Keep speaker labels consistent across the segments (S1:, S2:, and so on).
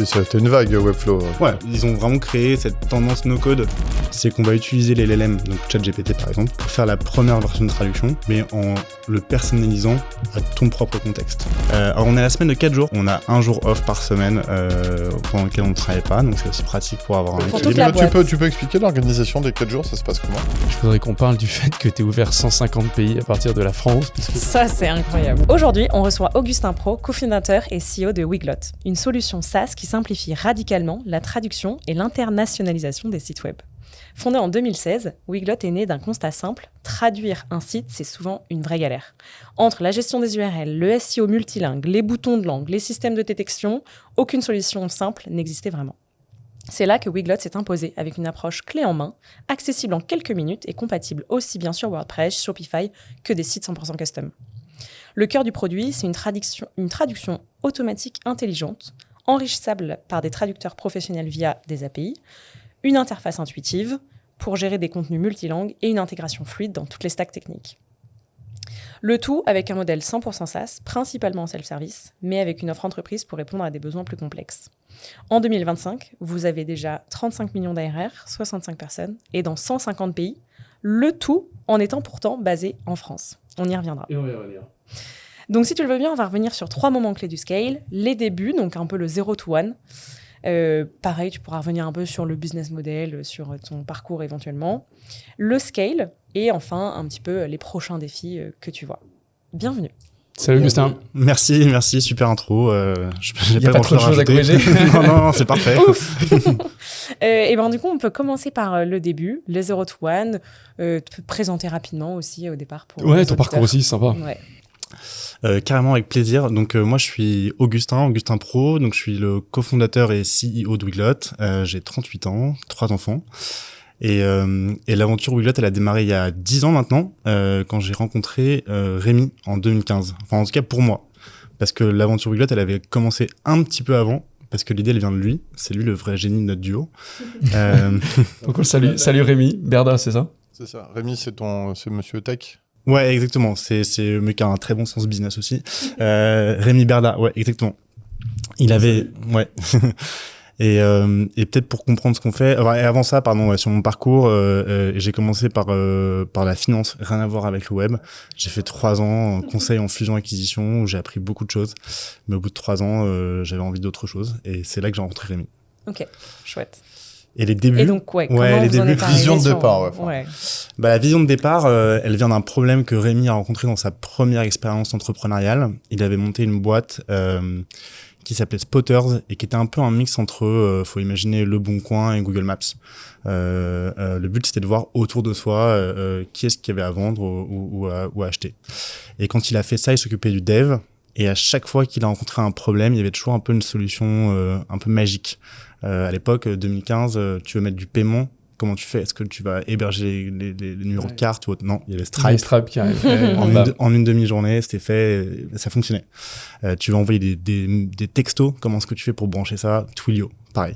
S1: C'était une vague, Webflow.
S2: Ouais, ils ont vraiment créé cette tendance no-code. C'est qu'on va utiliser les LLM, donc ChatGPT par exemple, pour faire la première version de traduction, mais en le personnalisant à ton propre contexte. Alors on est à la semaine de 4 jours. On a un jour off par semaine pendant lequel on ne travaille pas, donc c'est aussi pratique pour avoir un
S1: équilibre. Tu peux expliquer l'organisation des 4 jours, ça se passe comment?
S3: Je voudrais qu'on parle du fait que tu es ouvert 150 pays à partir de la France.
S4: Ça, c'est incroyable. Aujourd'hui, on reçoit Augustin Pro, cofondateur et CEO de Weglot, une solution SaaS qui simplifie radicalement la traduction et l'internationalisation des sites web. Fondé en 2016, Weglot est né d'un constat simple: traduire un site, c'est souvent une vraie galère. Entre la gestion des URL, le SEO multilingue, les boutons de langue, les systèmes de détection, aucune solution simple n'existait vraiment. C'est là que Weglot s'est imposé avec une approche clé en main, accessible en quelques minutes et compatible aussi bien sur WordPress, Shopify que des sites 100% custom. Le cœur du produit, c'est une traduction automatique intelligente, enrichissable par des traducteurs professionnels via des API, une interface intuitive pour gérer des contenus multilangues et une intégration fluide dans toutes les stacks techniques. Le tout avec un modèle 100% SaaS, principalement en self-service, mais avec une offre entreprise pour répondre à des besoins plus complexes. En 2025, vous avez déjà 35 millions d'ARR, 65 personnes, et dans 150 pays, le tout en étant pourtant basé en France. On y reviendra.
S3: Et on va y revenir.
S4: Donc si tu le veux bien, on va revenir sur 3 moments clés du scale. Les débuts, donc un peu le 0 to 1. Pareil, tu pourras revenir un peu sur le business model, sur ton parcours éventuellement. Le scale et enfin un petit peu les prochains défis que tu vois. Bienvenue.
S3: Salut Augustin.
S2: Merci, super intro.
S3: Il n'y a pas trop de choses à corriger.
S2: non, c'est parfait.
S4: Ouf. Et ben du coup, on peut commencer par le début, les 0 to 1. Te présenter rapidement aussi au départ.
S3: Ouais, ton parcours aussi, sympa.
S4: Ouais.
S2: Carrément avec plaisir. Donc moi je suis Augustin Pro, donc je suis le cofondateur et CEO de Weglot. J'ai 38 ans, 3 enfants. Et l'aventure Weglot, elle a démarré il y a 10 ans maintenant, quand j'ai rencontré Rémi en 2015. Enfin en tout cas pour moi. Parce que l'aventure Weglot, elle avait commencé un petit peu avant, parce que l'idée elle vient de lui. C'est lui le vrai génie de notre duo.
S3: Donc salut Rémi, Berda, c'est ça?
S1: C'est ça. Rémi, c'est monsieur Tech.
S2: Ouais, exactement. C'est le mec qui a un très bon sens business aussi. Rémi Berda, ouais, exactement. Il avait, ouais. Et peut-être pour comprendre ce qu'on fait. Et avant ça, sur mon parcours, j'ai commencé par la finance, rien à voir avec le web. J'ai fait 3 ans conseil en fusion-acquisition où j'ai appris beaucoup de choses. Mais au bout de 3 ans, j'avais envie d'autre chose. Et c'est là que j'ai rencontré Rémi.
S4: Ok, chouette.
S2: Et les débuts.
S4: Et donc, comment
S2: les
S4: vous en
S2: débuts.
S4: êtes arrivé
S1: Vision de départ,
S4: ouais.
S2: Bah, la vision de départ, elle vient d'un problème que Rémi a rencontré dans sa première expérience entrepreneuriale. Il avait monté une boîte qui s'appelait Spotters et qui était un peu un mix entre, faut imaginer, Le Bon Coin et Google Maps. Le but, c'était de voir autour de soi qui est-ce qu'il y avait à vendre ou à acheter. Et quand il a fait ça, il s'occupait du dev. Et à chaque fois qu'il a rencontré un problème, il y avait toujours un peu une solution un peu magique. À l'époque, 2015, tu veux mettre du paiement, comment tu fais? Est-ce que tu vas héberger les numéros de carte ou autre? Non, il y avait Stripe
S3: qui arrive.
S2: en une demi-journée, c'était fait, ça fonctionnait. Tu vas envoyer des textos, comment est-ce que tu fais pour brancher ça? Twilio, pareil.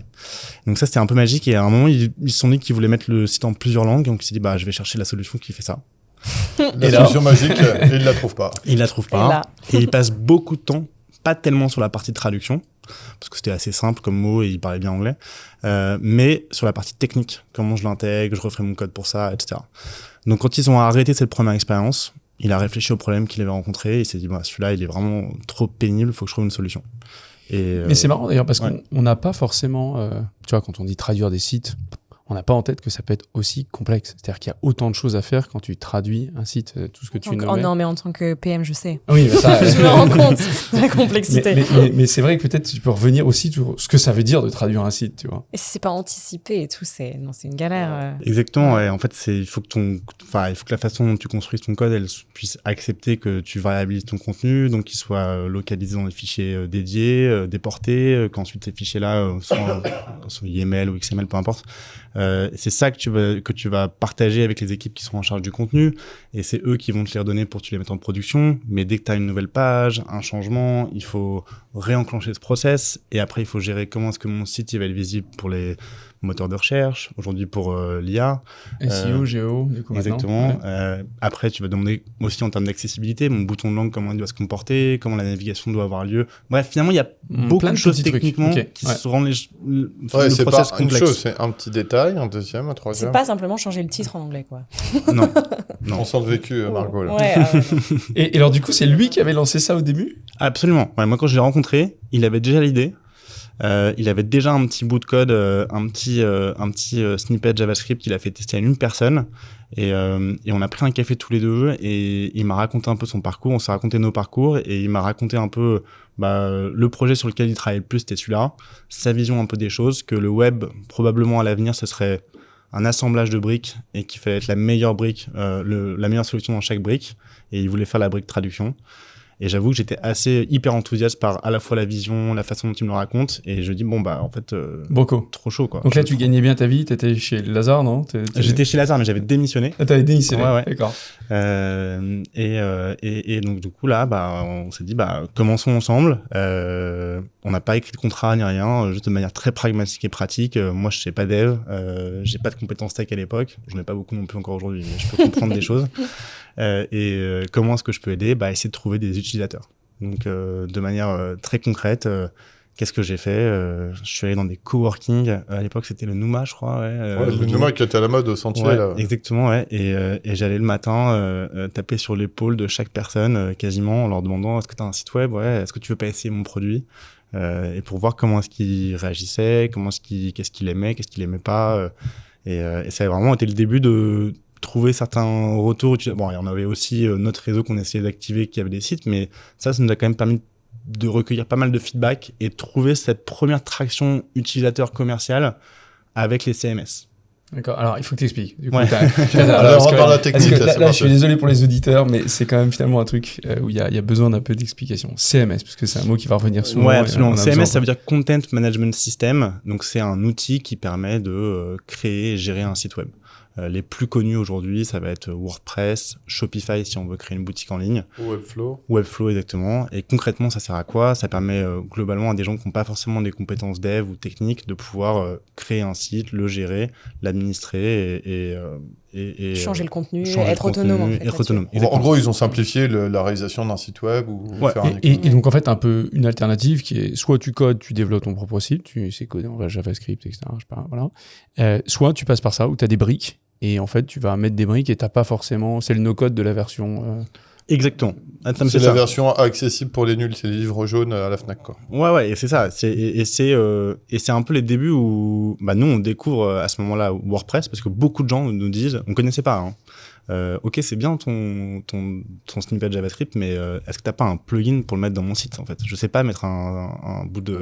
S2: Donc ça, c'était un peu magique et à un moment, ils se sont dit qu'ils voulaient mettre le site en plusieurs langues, donc ils se sont dit, je vais chercher la solution qui fait ça.
S1: La solution magique, et il la trouve pas.
S2: Il la trouve pas. Et il passe beaucoup de temps, pas tellement sur la partie de traduction, parce que c'était assez simple comme mot et il parlait bien anglais, mais sur la partie technique, comment je l'intègre, je referai mon code pour ça, etc. Donc quand ils ont arrêté cette première expérience, il a réfléchi au problème qu'il avait rencontré et il s'est dit, celui-là, il est vraiment trop pénible, il faut que je trouve une solution.
S3: Mais c'est marrant d'ailleurs, parce qu'on n'a pas forcément, tu vois, quand on dit traduire des sites, on n'a pas en tête que ça peut être aussi complexe. C'est-à-dire qu'il y a autant de choses à faire quand tu traduis un site, tout ce que tu nommais.
S4: Oh non, mais en tant que PM, je sais.
S3: Oui, mais ça,
S4: je me rends compte de la complexité.
S3: Mais c'est vrai que peut-être tu peux revenir aussi sur ce que ça veut dire de traduire un site, tu vois.
S4: Et si c'est pas anticipé et tout, c'est une galère.
S2: Exactement, ouais. En fait, il faut que la façon dont tu construises ton code, elle puisse accepter que tu variabilises ton contenu, donc qu'il soit localisé dans des fichiers dédiés, déportés, qu'ensuite ces fichiers-là soient YAML ou XML, peu importe. C'est ça que tu vas partager avec les équipes qui sont en charge du contenu et c'est eux qui vont te les redonner pour que tu les mettes en production. Mais dès que tu as une nouvelle page, un changement, il faut réenclencher ce process et après il faut gérer comment est-ce que mon site il va être visible pour les moteur de recherche, aujourd'hui pour l'IA.
S3: SEO, Géo, du coup.
S2: Exactement.
S3: Ouais.
S2: Après, tu vas demander aussi en termes d'accessibilité, mon bouton de langue, comment il doit se comporter, comment la navigation doit avoir lieu. Bref, finalement, il y a beaucoup de choses techniquement qui se rendent le
S1: c'est
S2: process
S1: pas
S2: complexe.
S1: une chose, c'est un petit détail, un deuxième, un troisième.
S4: C'est pas simplement changer le titre en anglais, quoi.
S2: Non.
S1: On sent le vécu, Margot. Là.
S4: Ouais,
S3: et alors, du coup, c'est lui qui avait lancé ça au début ?
S2: Absolument. Ouais, moi, quand je l'ai rencontré, il avait déjà l'idée. Il avait déjà un petit bout de code, un petit snippet JavaScript qu'il a fait tester à une personne. Et on a pris un café tous les deux et il m'a raconté un peu son parcours. On s'est raconté nos parcours et il m'a raconté un peu le projet sur lequel il travaillait le plus, c'était celui-là. Sa vision un peu des choses, que le web, probablement à l'avenir, ce serait un assemblage de briques et qu'il fallait être la meilleure brique, la meilleure solution dans chaque brique. Et il voulait faire la brique traduction. Et j'avoue que j'étais hyper enthousiaste par à la fois la vision, la façon dont il me le raconte. Et je dis, en fait,
S3: Banco.
S2: Trop chaud, quoi.
S3: Donc là, tu gagnais bien ta vie, t'étais chez Lazare, non ?
S2: J'étais chez Lazare, mais j'avais démissionné.
S3: Ah, t'avais démissionné,
S2: ouais.
S3: D'accord.
S2: Et donc, du coup, là, on s'est dit, commençons ensemble. On n'a pas écrit de contrat ni rien, juste de manière très pragmatique et pratique. Moi, je sais pas dev, j'ai pas de compétences tech à l'époque. Je n'ai pas beaucoup non plus encore aujourd'hui, mais je peux comprendre des choses. Comment est-ce que je peux aider ? Essayer de trouver des utilisateurs. Donc, de manière très concrète, qu'est-ce que j'ai fait ? Je suis allé dans des coworking. À l'époque, c'était le Nouma, je crois.
S1: Le Nouma qui était à la mode au Sentier.
S2: Ouais,
S1: là.
S2: exactement, ouais. Et j'allais le matin taper sur l'épaule de chaque personne, quasiment, en leur demandant « Est-ce que tu as un site web ? Ouais. Est-ce que tu veux pas essayer mon produit ?» Et pour voir comment est-ce qu'il réagissait, qu'est-ce qu'il aimait, qu'est-ce qu'il aimait pas. Et ça a vraiment été le début de trouver certains retours. Bon, il y en avait aussi notre réseau qu'on essayait d'activer qui avait des sites, mais ça nous a quand même permis de recueillir pas mal de feedback et de trouver cette première traction utilisateur commerciale avec les CMS.
S3: D'accord, alors il faut que tu expliques. Du coup,
S2: Ouais.
S1: Alors, dans la technique,
S3: là je suis désolé pour les auditeurs, mais c'est quand même finalement un truc où il y a besoin d'un peu d'explication. CMS, parce que c'est un mot qui va revenir souvent.
S2: Ouais, absolument. CMS, ça veut dire Content Management System. Donc, c'est un outil qui permet de créer et gérer un site web. Les plus connus aujourd'hui, ça va être WordPress, Shopify si on veut créer une boutique en ligne. Webflow, exactement. Et concrètement, ça sert à quoi ? Ça permet globalement à des gens qui n'ont pas forcément des compétences dev ou techniques de pouvoir créer un site, le gérer, l'administrer et
S4: changer le contenu, être autonome. En fait,
S2: être autonome.
S1: En gros, ils ont simplifié la réalisation d'un site web ou faire un
S3: et donc en fait un peu une alternative qui est soit tu codes, tu développes ton propre site, tu sais coder en JavaScript, etc. Je sais pas, voilà. Soit tu passes par ça où tu as des briques et en fait tu vas mettre des briques et t'as pas forcément, c'est le no-code de la version.
S2: Exactement.
S1: C'est la version accessible pour les nuls, c'est les livres jaunes à la Fnac, quoi.
S2: Ouais, et c'est ça. C'est un peu les débuts où nous on découvre à ce moment-là WordPress parce que beaucoup de gens nous disent, on connaissait pas. Hein. Ok, c'est bien ton snippet JavaScript, mais est-ce que t'as pas un plugin pour le mettre dans mon site en fait ? Je sais pas mettre un bout de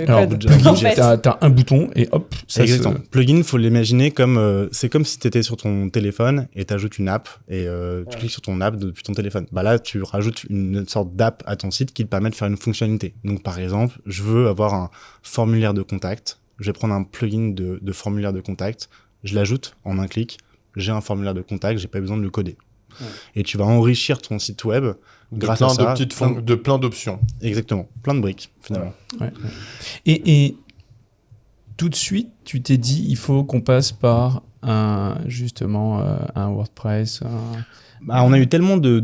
S4: code.
S3: En fait, t'as un bouton et hop. Ça
S2: exactement. Plugin, faut l'imaginer comme c'est comme si t'étais sur ton téléphone et t'ajoutes une app et tu cliques sur ton app depuis ton téléphone. Là, tu rajoutes une sorte d'app à ton site qui te permet de faire une fonctionnalité. Donc par exemple, je veux avoir un formulaire de contact. Je vais prendre un plugin de formulaire de contact. Je l'ajoute en un clic. J'ai un formulaire de contact, j'ai pas besoin de le coder. Ouais. Et tu vas enrichir ton site web grâce à ça.
S1: De plein d'options.
S2: Exactement, plein de briques finalement.
S3: Ouais. Et tout de suite, tu t'es dit, il faut qu'on passe par un WordPress.
S2: On a eu tellement de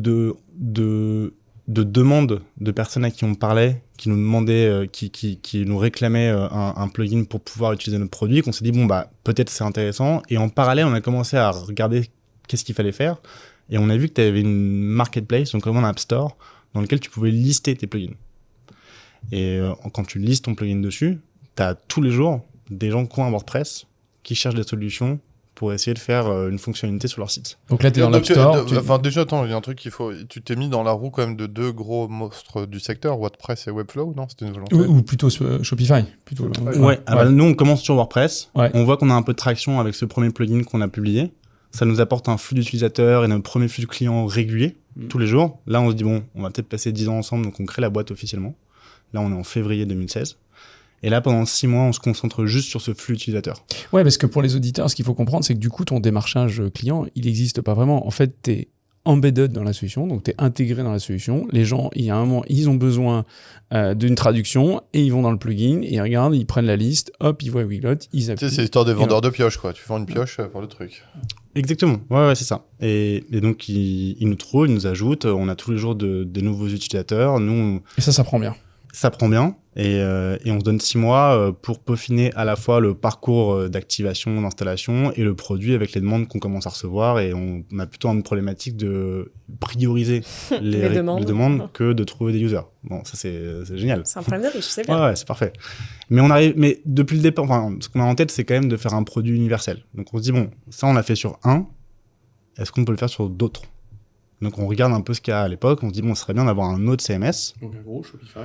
S2: demandes de personnes à qui on parlait, qui nous demandaient, qui nous réclamaient un plugin pour pouvoir utiliser notre produit, qu'on s'est dit, peut-être c'est intéressant. Et en parallèle, on a commencé à regarder qu'est-ce qu'il fallait faire. Et on a vu que tu avais une marketplace, donc comme un App Store, dans lequel tu pouvais lister tes plugins. Et quand tu listes ton plugin dessus, tu as tous les jours des gens qui ont un WordPress, qui cherchent des solutions pour essayer de faire une fonctionnalité sur leur site.
S3: Donc là, tu es dans l'App Store.
S1: Déjà, attends, il y a un truc tu t'es mis dans la roue quand même de deux gros monstres du secteur, WordPress et Webflow, non ? C'était une volonté.
S3: Ou plutôt Shopify.
S2: Nous, on commence sur WordPress.
S3: Ouais.
S2: On voit qu'on a un peu de traction avec ce premier plugin qu'on a publié. Ça nous apporte un flux d'utilisateurs et notre premier flux de clients régulier, tous les jours. Là, on se dit, on va peut-être passer 10 ans ensemble, donc on crée la boîte officiellement. Là, on est en février 2016. Et là, pendant 6 mois, on se concentre juste sur ce flux utilisateur.
S3: Ouais, parce que pour les auditeurs, ce qu'il faut comprendre, c'est que du coup, ton démarchage client, il n'existe pas vraiment. En fait, tu es embedded dans la solution, donc tu es intégré dans la solution. Les gens, il y a un moment, ils ont besoin d'une traduction et ils vont dans le plugin et ils regardent, ils prennent la liste, hop, ils voient Weglot, ils appuient.
S1: Tu sais, c'est l'histoire des vendeurs
S3: là.
S1: de pioches, quoi. Tu vends une pioche pour le truc.
S2: Exactement, ouais, c'est ça. Et donc, ils nous trouvent, ils nous ajoutent. On a tous les jours des nouveaux utilisateurs. Nous,
S3: Et ça prend bien.
S2: ça prend bien. Et on se donne 6 mois pour peaufiner à la fois le parcours d'activation, d'installation et le produit avec les demandes qu'on commence à recevoir. Et on a plutôt une problématique de prioriser les demandes que de trouver des users. Bon, ça, c'est génial.
S4: C'est un problème de riche, c'est bien.
S2: Ouais, c'est parfait. Mais depuis le départ, enfin, ce qu'on a en tête, c'est quand même de faire un produit universel. Donc on se dit, bon, ça on l'a fait sur un, est-ce qu'on peut le faire sur d'autres? Donc on regarde un peu ce qu'il y a à l'époque, on se dit, bon, ce serait bien d'avoir un autre CMS.
S3: Donc un gros Shopify.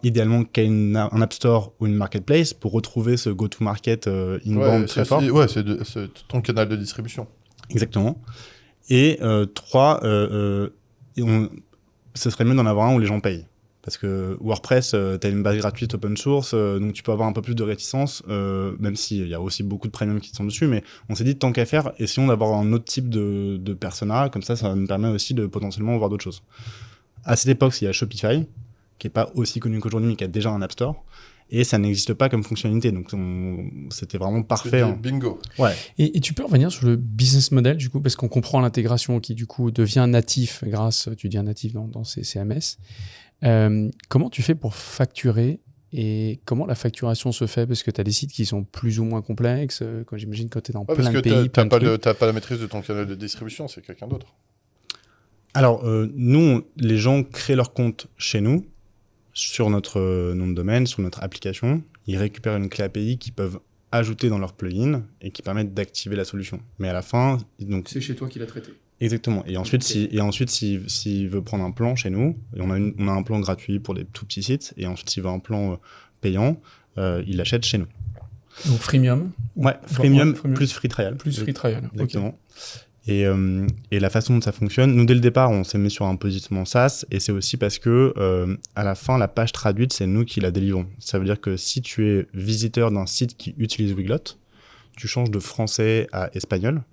S2: Idéalement qui a un App Store ou une Marketplace pour retrouver ce go-to-market inbound très fort.
S1: Ouais, c'est ton canal de distribution.
S2: Exactement. Et 3, ce serait mieux d'en avoir un où les gens payent. Parce que WordPress, tu as une base gratuite open source, donc tu peux avoir un peu plus de réticence, même s'il y a aussi beaucoup de premium qui sont dessus, mais on s'est dit, tant qu'à faire, essayons d'avoir un autre type de persona, comme ça nous permet aussi de potentiellement voir d'autres choses. À cette époque, il y a Shopify, qui n'est pas aussi connu qu'aujourd'hui, mais qui a déjà un App Store, et ça n'existe pas comme fonctionnalité, donc c'était vraiment parfait. Hein.
S1: Bingo.
S2: Ouais.
S3: Et tu peux revenir sur le business model, du coup, parce qu'on comprend l'intégration qui, du coup, devient natif grâce, tu deviens natif dans ces CMS. Comment tu fais pour facturer et comment la facturation se fait? Parce que tu as des sites qui sont plus ou moins complexes, quand j'imagine quand tu es dans plein de pays.
S1: Parce que tu n'as pas la maîtrise de ton canal de distribution, c'est quelqu'un d'autre.
S2: Alors, nous, les gens créent leur compte chez nous, sur notre nom de domaine, sur notre application. Ils récupèrent une clé API qu'ils peuvent ajouter dans leur plugin et qui permettent d'activer la solution. Mais à la fin, donc
S3: C'est chez toi qui l'a traité.
S2: exactement. Et ensuite, s'il veut prendre un plan chez nous, et on a un plan gratuit pour des tout petits sites, et ensuite s'il veut un plan payant, il l'achète chez nous.
S3: Donc freemium.
S2: Ouais, freemium plus free trial.
S3: Plus free trial.
S2: Exactement.
S3: Okay.
S2: Et la façon dont ça fonctionne, nous dès le départ, on s'est mis sur un positionnement SaaS, et c'est aussi parce que à la fin, la page traduite, c'est nous qui la délivrons. Ça veut dire que si tu es visiteur d'un site qui utilise Weglot, tu changes de français à espagnol.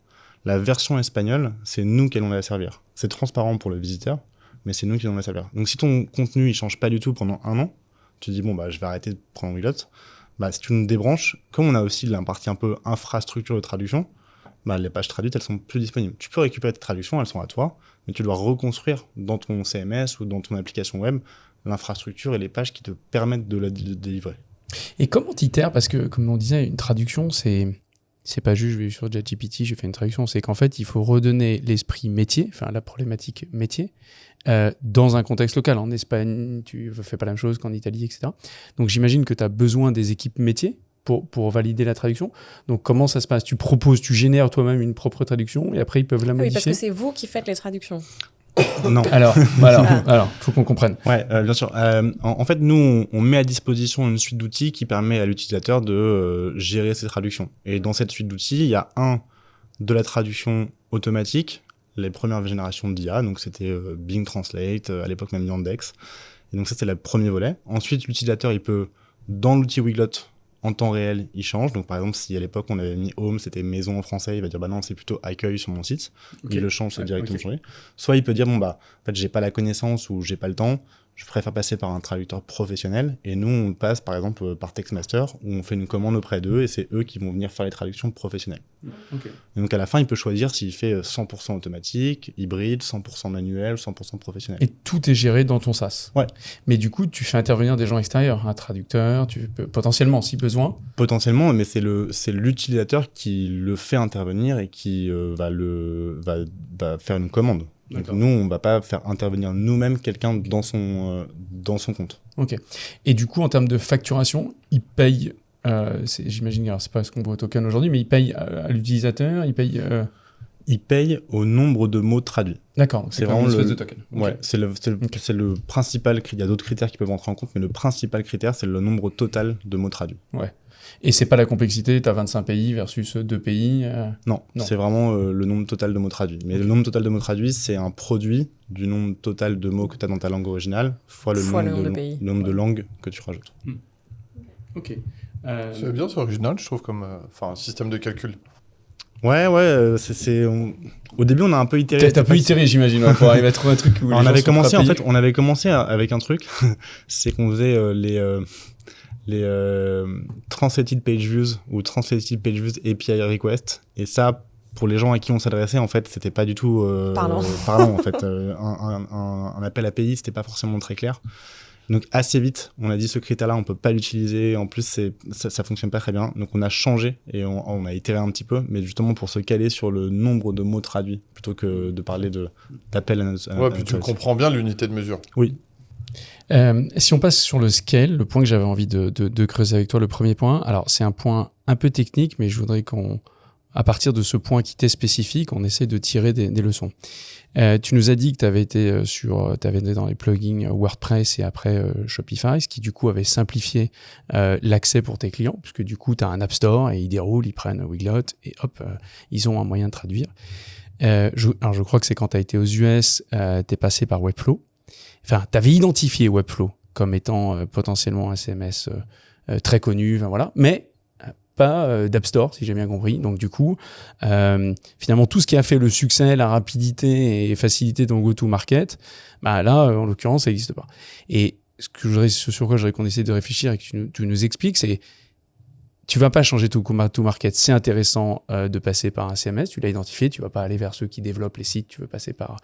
S2: La version espagnole, c'est nous qui allons la servir. C'est transparent pour le visiteur, mais c'est nous qui allons la servir. Donc si ton contenu il change pas du tout pendant 1 an, tu te dis bon bah je vais arrêter de prendre Weglot. Bah si tu nous débranches, comme on a aussi la partie un peu infrastructure de traduction, bah les pages traduites elles sont plus disponibles. Tu peux récupérer tes traductions, elles sont à toi, mais tu dois reconstruire dans ton CMS ou dans ton application web l'infrastructure et les pages qui te permettent de la délivrer.
S3: Et comment tu itères? Parce que comme on disait, une traduction c'est pas juste je vais sur ChatGPT, je fais une traduction, c'est qu'en fait il faut redonner l'esprit métier, enfin la problématique métier, dans un contexte local. En Espagne, tu fais pas la même chose qu'en Italie, etc. Donc j'imagine que tu as besoin des équipes métiers pour valider la traduction. Donc comment ça se passe? Tu génères toi-même une propre traduction et après ils peuvent la modifier?
S4: Oui, parce que c'est vous qui faites les traductions.
S2: Non.
S3: Alors, faut qu'on comprenne.
S2: Ouais, bien sûr. En fait, nous, on met à disposition une suite d'outils qui permet à l'utilisateur de gérer ses traductions. Et dans cette suite d'outils, il y a de la traduction automatique, les premières générations d'IA, donc c'était Bing Translate, à l'époque même Yandex. Et donc ça, c'est le premier volet. Ensuite, l'utilisateur, il peut, dans l'outil Weglot, en temps réel, il change. Donc, par exemple, si à l'époque, on avait mis home, c'était maison en français, il va dire, bah non, c'est plutôt accueil sur mon site. Okay. Il le change, c'est directement changé. Soit il peut dire, bon, bah, en fait, j'ai pas la connaissance ou j'ai pas le temps, je préfère passer par un traducteur professionnel. Et nous, on passe, par exemple, par Textmaster, où on fait une commande auprès d'eux et c'est eux qui vont venir faire les traductions professionnelles. Okay. Et donc, à la fin, il peut choisir s'il fait 100% automatique, hybride, 100% manuel, 100% professionnel.
S3: Et tout est géré dans ton SaaS.
S2: Ouais.
S3: Mais du coup, tu fais intervenir des gens extérieurs, un traducteur, tu peux potentiellement, si besoin.
S2: Potentiellement, mais c'est l'utilisateur qui le fait intervenir et qui va faire une commande. Donc nous, on va pas faire intervenir nous-mêmes quelqu'un dans son compte. Ok.
S3: Et du coup, en termes de facturation, il paye, j'imagine, alors c'est pas ce qu'on voit au token aujourd'hui, mais il paye à l'utilisateur, il paye...
S2: Il paye au nombre de mots traduits.
S3: D'accord, c'est vraiment une espèce de token.
S2: Ouais, c'est le principal critère. Il y a d'autres critères qui peuvent entrer en compte, mais le principal critère, c'est le nombre total de mots traduits.
S3: Ouais. Et c'est pas la complexité, tu as 25 pays versus 2 pays
S2: Non, c'est vraiment le nombre total de mots traduits. Mais le nombre total de mots traduits, c'est un produit du nombre total de mots que tu as dans ta langue originale fois le nombre de langues que tu rajoutes.
S3: Ok.
S1: C'est bien, c'est original, je trouve, comme système de calcul.
S2: Ouais, au début, on a un peu itéré.
S3: T'as pu itérer, j'imagine, pour arriver à trouver un truc où les
S2: on
S3: gens
S2: avait
S3: sont
S2: commencé,
S3: pas
S2: en
S3: payés.
S2: fait, on avait commencé avec un truc, c'est qu'on faisait les translated page views ou translated page views API request, et ça, pour les gens à qui on s'adressait, en fait, c'était pas du tout
S4: Parlant.
S2: en fait. Un appel API, c'était pas forcément très clair. Donc assez vite, on a dit ce critère-là, on peut pas l'utiliser. En plus, ça fonctionne pas très bien. Donc on a changé et on a itéré un petit peu, mais justement pour se caler sur le nombre de mots traduits plutôt que de parler d'appel à
S1: Ouais, puis tu comprends bien l'unité de mesure.
S2: Oui.
S3: Si on passe sur le scale, le point que j'avais envie de creuser avec toi, le premier point, alors c'est un point un peu technique, mais je voudrais à partir de ce point qui t'est spécifique, on essaie de tirer des leçons. Tu nous as dit que tu avais été dans les plugins WordPress et après Shopify, ce qui du coup avait simplifié l'accès pour tes clients, puisque du coup tu as un App Store et ils déroulent, ils prennent Weglot et hop, ils ont un moyen de traduire. Alors je crois que c'est quand tu as été aux US, tu es passé par Webflow. Enfin, tu avais identifié Webflow comme étant potentiellement un CMS très connu, voilà, mais pas d'App Store, si j'ai bien compris. Donc du coup, finalement, tout ce qui a fait le succès, la rapidité et facilité dans go-to-market, bah là, en l'occurrence, ça n'existe pas. Et ce sur quoi je voudrais qu'on essaie de réfléchir et que tu nous expliques, c'est tu vas pas changer tout go-to-market. C'est intéressant de passer par un CMS, tu l'as identifié, tu vas pas aller vers ceux qui développent les sites, tu veux passer par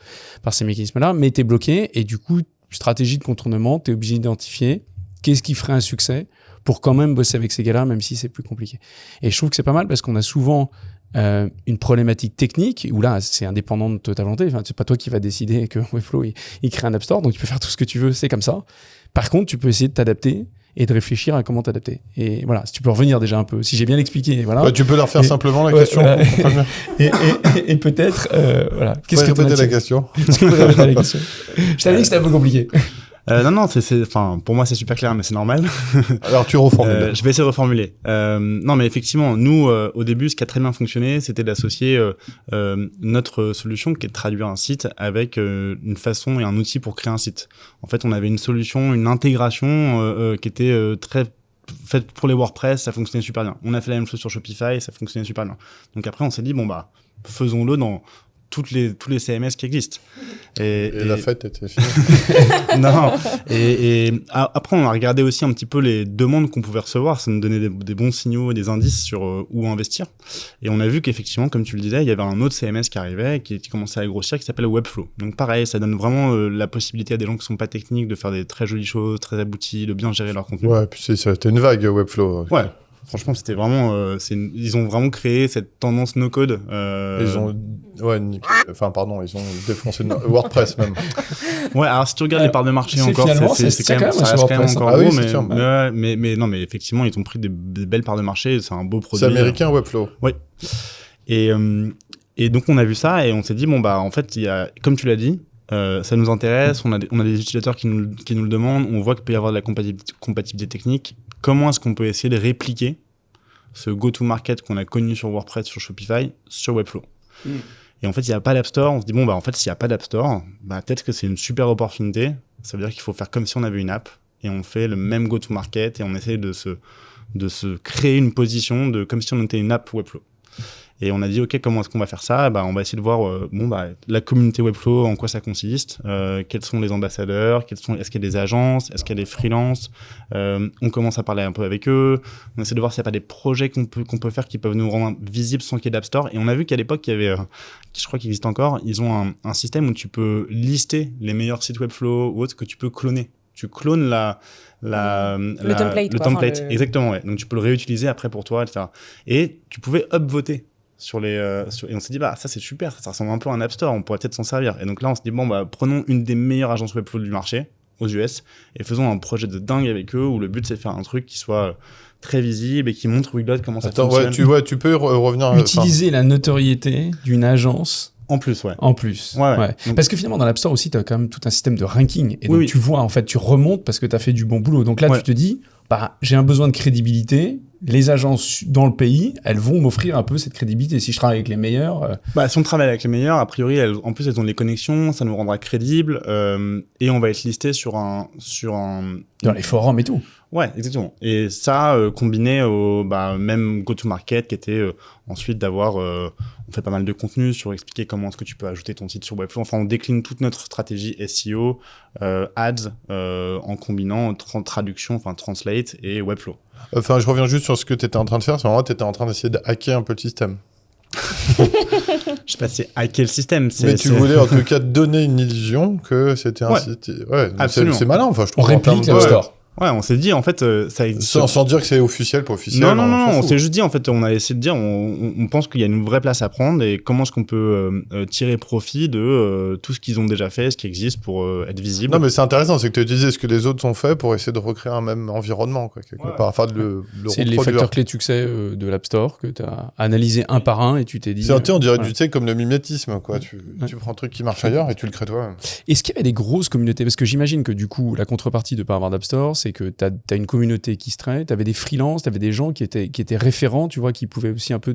S3: ces mécanismes-là, mais tu es bloqué et du coup, stratégie de contournement, tu es obligé d'identifier qu'est-ce qui ferait un succès pour quand même bosser avec ces gars-là, même si c'est plus compliqué. Et je trouve que c'est pas mal parce qu'on a souvent une problématique technique où là, c'est indépendant de ta volonté. Enfin, c'est pas toi qui vas décider que Webflow, il crée un App Store, donc tu peux faire tout ce que tu veux, c'est comme ça. Par contre, tu peux essayer de t'adapter et de réfléchir à comment t'adapter. Et voilà, si tu peux revenir déjà un peu, si j'ai bien expliqué, voilà.
S1: Ouais, tu peux leur faire simplement la question.
S3: Voilà.
S1: Pour comprendre bien.
S3: Et peut-être, voilà. Qu'est-ce
S1: Ouais,
S3: que tu
S1: répétez la question.
S3: Est-ce que tu peux répéter la question? Je t'avais dit que c'était un peu compliqué.
S2: Non, enfin, pour moi c'est super clair, mais c'est normal.
S1: Alors tu reformules.
S2: Je vais essayer de reformuler. Non, mais effectivement, nous, au début, ce qui a très bien fonctionné, c'était d'associer notre solution, qui est de traduire un site, avec une façon et un outil pour créer un site. En fait, on avait une solution, une intégration qui était très faite pour les WordPress, ça fonctionnait super bien. On a fait la même chose sur Shopify, ça fonctionnait super bien. Donc après, on s'est dit, bon bah, faisons-le dans tous les CMS qui existent. Et
S1: la fête était finie.
S2: Non. Et après, on a regardé aussi un petit peu les demandes qu'on pouvait recevoir. Ça nous donnait des bons signaux et des indices sur où investir. Et on a vu qu'effectivement, comme tu le disais, il y avait un autre CMS qui arrivait, qui commençait à grossir, qui s'appelle Webflow. Donc pareil, ça donne vraiment la possibilité à des gens qui sont pas techniques de faire des très jolies choses, très abouties, de bien gérer leur contenu.
S1: Ouais, puis c'était une vague Webflow.
S2: Ouais. Franchement, c'était vraiment, ils ont vraiment créé cette tendance no-code.
S1: Ils ont, ils ont défoncé WordPress même.
S2: Ouais, alors si tu regardes les parts de marché encore, c'est quand même, ça reste quand même encore
S1: Ah oui,
S2: gros,
S1: c'est sûr.
S2: mais non, mais effectivement, ils ont pris des belles parts de marché. C'est un beau produit.
S1: C'est américain Webflow.
S2: Oui. Et donc on a vu ça et on s'est dit bon bah en fait il y a, comme tu l'as dit, ça nous intéresse. On a des utilisateurs qui nous le demandent. On voit qu'il peut y avoir de la compatibilité technique. Comment est-ce qu'on peut essayer de répliquer ce go-to-market qu'on a connu sur WordPress, sur Shopify, sur Webflow. Et en fait, il n'y a pas d'App Store. On se dit, bon, bah, en fait, s'il n'y a pas d'App Store, bah, peut-être que c'est une super opportunité. Ça veut dire qu'il faut faire comme si on avait une app et on fait le même go-to-market et on essaie de se créer une position comme si on était une app Webflow. Et on a dit, OK, comment est-ce qu'on va faire ça? Bah, on va essayer de voir, la communauté Webflow, en quoi ça consiste, quels sont les ambassadeurs, est-ce qu'il y a des agences, est-ce qu'il y a des freelances, on commence à parler un peu avec eux, on essaie de voir s'il n'y a pas des projets qu'on peut faire qui peuvent nous rendre visibles sans qu'il y ait d'App Store. Et on a vu qu'à l'époque, il y avait, je crois qu'il existe encore, ils ont un système où tu peux lister les meilleurs sites Webflow ou autres que tu peux cloner. Tu clones le template. Exactement, ouais. Donc tu peux le réutiliser après pour toi, etc. Et tu pouvais upvoter et on s'est dit, bah, ça c'est super, ça ressemble un peu à un App Store, on pourrait peut-être s'en servir. Et donc là, on s'est dit, bon, bah, prenons une des meilleures agences Webflow du marché, aux US, et faisons un projet de dingue avec eux, où le but c'est de faire un truc qui soit très visible et qui montre Weglot comment ça fonctionne.
S1: Ouais, tu peux revenir.
S3: Utiliser la notoriété d'une agence.
S2: En plus, ouais.
S3: En plus.
S2: Ouais.
S3: Donc, parce que finalement, dans l'App Store aussi, tu as quand même tout un système de ranking. Et donc, tu vois, en fait, tu remontes parce que tu as fait du bon boulot. Donc là, tu te dis, bah, j'ai un besoin de crédibilité. Les agences dans le pays, elles vont m'offrir un peu cette crédibilité. Si je travaille avec les meilleurs...
S2: Bah, si on travaille avec les meilleurs, a priori, en plus, elles ont les connexions, ça nous rendra crédibles. Et on va être listé sur un
S3: Dans les forums et tout.
S2: Ouais, exactement. Et ça, combiné au même go-to-market qui était ensuite d'avoir... on fait pas mal de contenu sur expliquer comment est-ce que tu peux ajouter ton site sur Webflow. Enfin, on décline toute notre stratégie SEO, ads, en combinant traduction, enfin translate et Webflow.
S1: Enfin, je reviens juste sur ce que tu étais en train de faire. C'est vraiment, tu étais en train d'essayer de hacker un peu le système.
S2: Je sais pas si c'est hacker le système.
S1: Mais tu voulais en tout cas donner une illusion que c'était un site. Ouais,
S2: absolument.
S1: C'est malin. Enfin, je trouve.
S3: On réplique l'App Store.
S2: Ouais, on s'est dit, en fait, ça existe.
S1: Sans dire que c'est officiel pour officiel.
S2: Non, on s'est juste dit, en fait, on a essayé de dire, on pense qu'il y a une vraie place à prendre et comment est-ce qu'on peut tirer profit de tout ce qu'ils ont déjà fait, ce qui existe pour être visible.
S1: Non, mais c'est intéressant, c'est que tu utilises ce que les autres ont fait pour essayer de recréer un même environnement, quoi, quelque part. Enfin, de le
S3: c'est les
S1: reproduire.
S3: facteurs clés de succès de l'App Store que tu as analysé un par un et tu t'es dit...
S1: On dirait
S3: voilà.
S1: Tu sais, comme le mimétisme, quoi. Tu prends un truc qui marche ailleurs et tu le crées toi-même.
S3: Est-ce qu'il y avait des grosses communautés? Parce que j'imagine que du coup, la contrepartie de ne pas avoir d'App Store, c'est que tu as une communauté qui se traîne, tu avais des freelances, tu avais des gens qui étaient référents, tu vois, qui pouvaient aussi un peu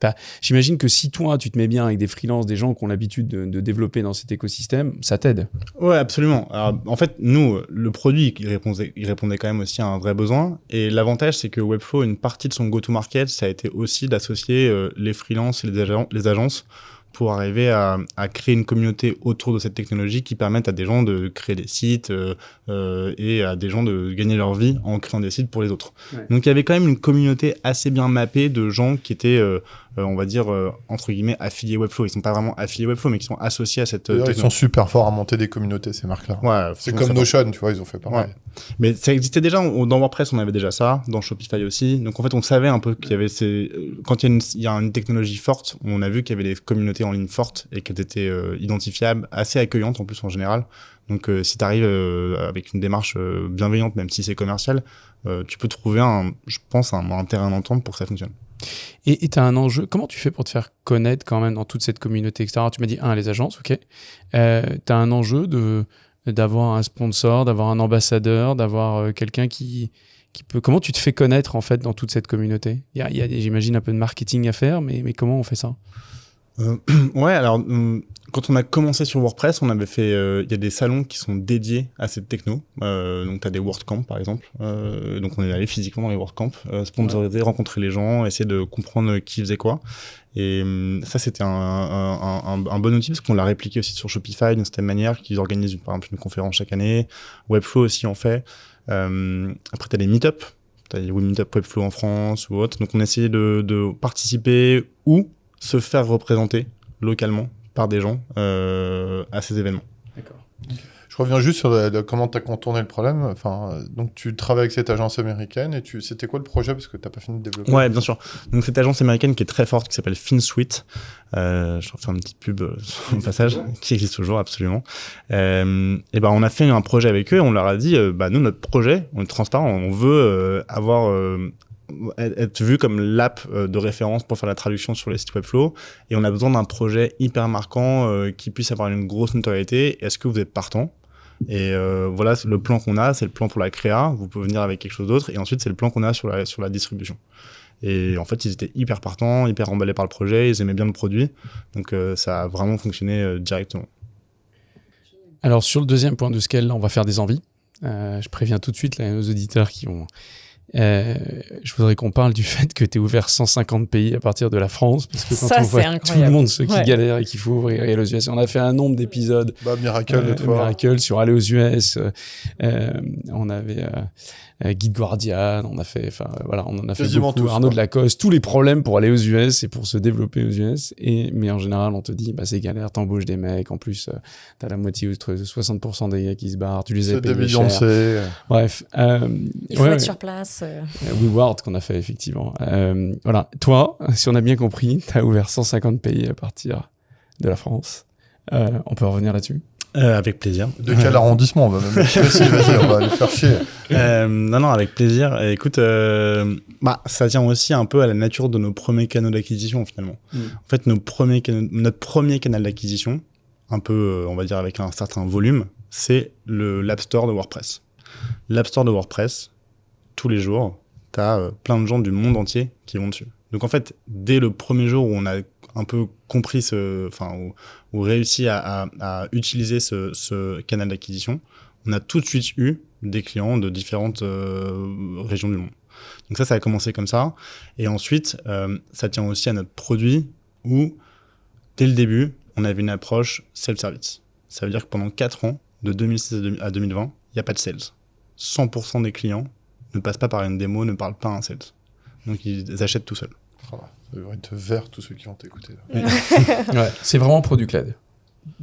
S3: Enfin, j'imagine que si toi, tu te mets bien avec des freelances, des gens qui ont l'habitude de développer dans cet écosystème, ça t'aide.
S2: Ouais, absolument. Alors, en fait, nous, le produit, il répondait quand même aussi à un vrai besoin. Et l'avantage, c'est que Webflow, une partie de son go-to-market, ça a été aussi d'associer les freelances et les agences pour arriver à créer une communauté autour de cette technologie qui permette à des gens de créer des sites et à des gens de gagner leur vie en créant des sites pour les autres. Ouais. Donc il y avait quand même une communauté assez bien mappée de gens qui étaient, on va dire, entre guillemets, affiliés Webflow. Ils sont pas vraiment affiliés Webflow, mais qui sont associés à cette technologie.
S1: Ils sont super forts à monter des communautés, ces marques-là.
S2: Ouais,
S1: c'est comme Notion, tu vois, ils ont fait pareil.
S2: Ouais. Mais ça existait déjà, dans WordPress, on avait déjà ça, dans Shopify aussi. Donc en fait, on savait un peu qu'il y avait quand il y a une technologie forte, on a vu qu'il y avait des communautés en ligne fortes et qu'elles étaient identifiables, assez accueillantes en plus en général. Donc si tu arrives avec une démarche bienveillante, même si c'est commercial, tu peux trouver je pense, un terrain d'entente pour que ça fonctionne.
S3: Et tu as un enjeu, comment tu fais pour te faire connaître quand même dans toute cette communauté, etc. Tu m'as dit, les agences, ok. Tu as un enjeu d'avoir un sponsor, d'avoir un ambassadeur, d'avoir quelqu'un qui peut... Comment tu te fais connaître en fait dans toute cette communauté? Il y a j'imagine un peu de marketing à faire, mais comment on fait ça?
S2: Ouais, alors quand on a commencé sur WordPress, on avait fait, il y a des salons qui sont dédiés à cette techno. Donc t'as des WordCamp par exemple. Donc on est allé physiquement dans les WordCamp, sponsoriser, rencontrer les gens, essayer de comprendre qui faisait quoi. Et ça c'était un bon outil parce qu'on l'a répliqué aussi sur Shopify d'une certaine manière, qu'ils organisent par exemple une conférence chaque année. Webflow aussi en fait. Après t'as des meet-up. T'as les meet-up Webflow en France ou autre. Donc on a essayé de participer ou se faire représenter localement par des gens à ces événements.
S3: D'accord.
S1: Je reviens juste sur comment tu as contourné le problème. Enfin, donc tu travailles avec cette agence américaine et c'était quoi le projet parce que tu n'as pas fini de développer?
S2: Ouais, bien sûr. Donc cette agence américaine qui est très forte, qui s'appelle FinSuite, je refais une petite pub au passage, qui existe toujours absolument. Et on a fait un projet avec eux et on leur a dit, nous notre projet, on est transparent, on veut être vu comme l'app de référence pour faire la traduction sur les sites Webflow et on a besoin d'un projet hyper marquant qui puisse avoir une grosse notoriété. Est-ce que vous êtes partant? Et voilà, c'est le plan qu'on a, c'est le plan pour la créa, vous pouvez venir avec quelque chose d'autre et ensuite c'est le plan qu'on a sur la distribution. Et en fait, ils étaient hyper partants, hyper emballés par le projet, ils aimaient bien le produit, donc ça a vraiment fonctionné directement.
S3: Alors sur le deuxième point de scale, là, on va faire des envies. Je préviens tout de suite là, nos auditeurs qui ont... je voudrais qu'on parle du fait que tu es ouvert 150 pays à partir de la France, parce que quand on voit
S4: incroyable.
S3: tout le monde, ceux qui galèrent et qu'il faut ouvrir aller aux US, on a fait un nombre d'épisodes. Miracle sur aller aux US. On avait Guide Guardian, on a fait, on en a fait beaucoup. Tous, Arnaud de Lacoste, tous les problèmes pour aller aux US et pour se développer aux US. Mais en général, on te dit, c'est galère, t'embauches des mecs, en plus, t'as la moitié, 60% des gars qui se barrent, tu les as payés cher. Bref.
S4: Il faut être sur place.
S3: WeWard qu'on a fait effectivement. Voilà, toi, si on a bien compris, tu as ouvert 150 pays à partir de la France. On peut revenir là-dessus?
S2: Avec plaisir.
S1: De quel arrondissement? On va même vas-y, on va aller faire chier.
S2: Non, avec plaisir. Écoute, ça tient aussi un peu à la nature de nos premiers canaux d'acquisition finalement. En fait, notre premier canal d'acquisition, un peu, on va dire avec un certain volume, c'est l'App Store de WordPress. L'App Store de WordPress, tous les jours, tu as plein de gens du monde entier qui vont dessus. Donc en fait, dès le premier jour où on a un peu compris ou réussi à utiliser ce canal d'acquisition, on a tout de suite eu des clients de différentes régions du monde. Donc ça a commencé comme ça. Et ensuite, ça tient aussi à notre produit où, dès le début, on avait une approche self-service. Ça veut dire que pendant 4 ans, de 2006 à 2020, il n'y a pas de sales. 100% des clients ne passent pas par une démo, ne parlent pas à un sales. Donc ils achètent tout seuls.
S1: Oh, ça devrait être vert, tous ceux qui vont t'écouter. Là.
S3: Ouais, c'est vraiment product-led.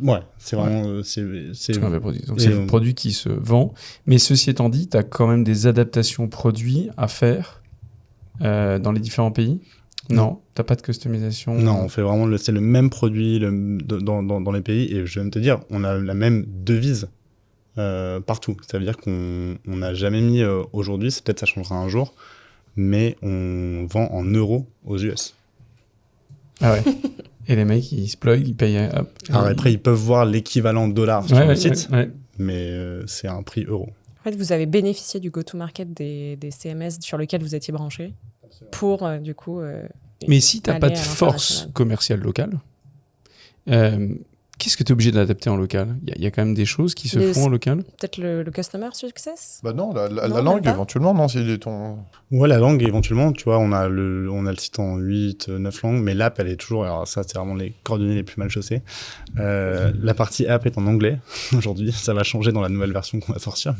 S2: Ouais, c'est vraiment...
S3: C'est un vrai produit. Donc c'est le produit qui se vend. Mais ceci étant dit, tu as quand même des adaptations produits à faire dans les différents pays. Non, t'as pas de customisation.
S2: Non, on fait vraiment c'est le même produit dans les pays. Et je vais même te dire, on a la même devise partout. Ça veut dire qu'on n'a jamais mis aujourd'hui, c'est peut-être ça changera un jour, mais on vend en euros aux US.
S3: Ah ouais. Et les mecs, ils se plug, ils payent.
S2: Alors après, ils peuvent voir l'équivalent dollar sur le site, mais c'est un prix euro.
S4: En fait, vous avez bénéficié du go-to-market des CMS sur lesquels vous étiez branché pour, du coup...
S3: mais si tu n'as pas de force commerciale locale, qu'est-ce que tu es obligé d'adapter en local ? Il y a quand même des choses qui se font en local ?
S4: Peut-être le customer success ?
S1: Bah non, la langue éventuellement, non, c'est ton...
S2: Ouais, la langue éventuellement, tu vois, on a le site en 8, 9 langues, mais l'app, elle est toujours, alors ça, c'est vraiment les coordonnées les plus mal chaussées. La partie app est en anglais aujourd'hui, ça va changer dans la nouvelle version qu'on va sortir,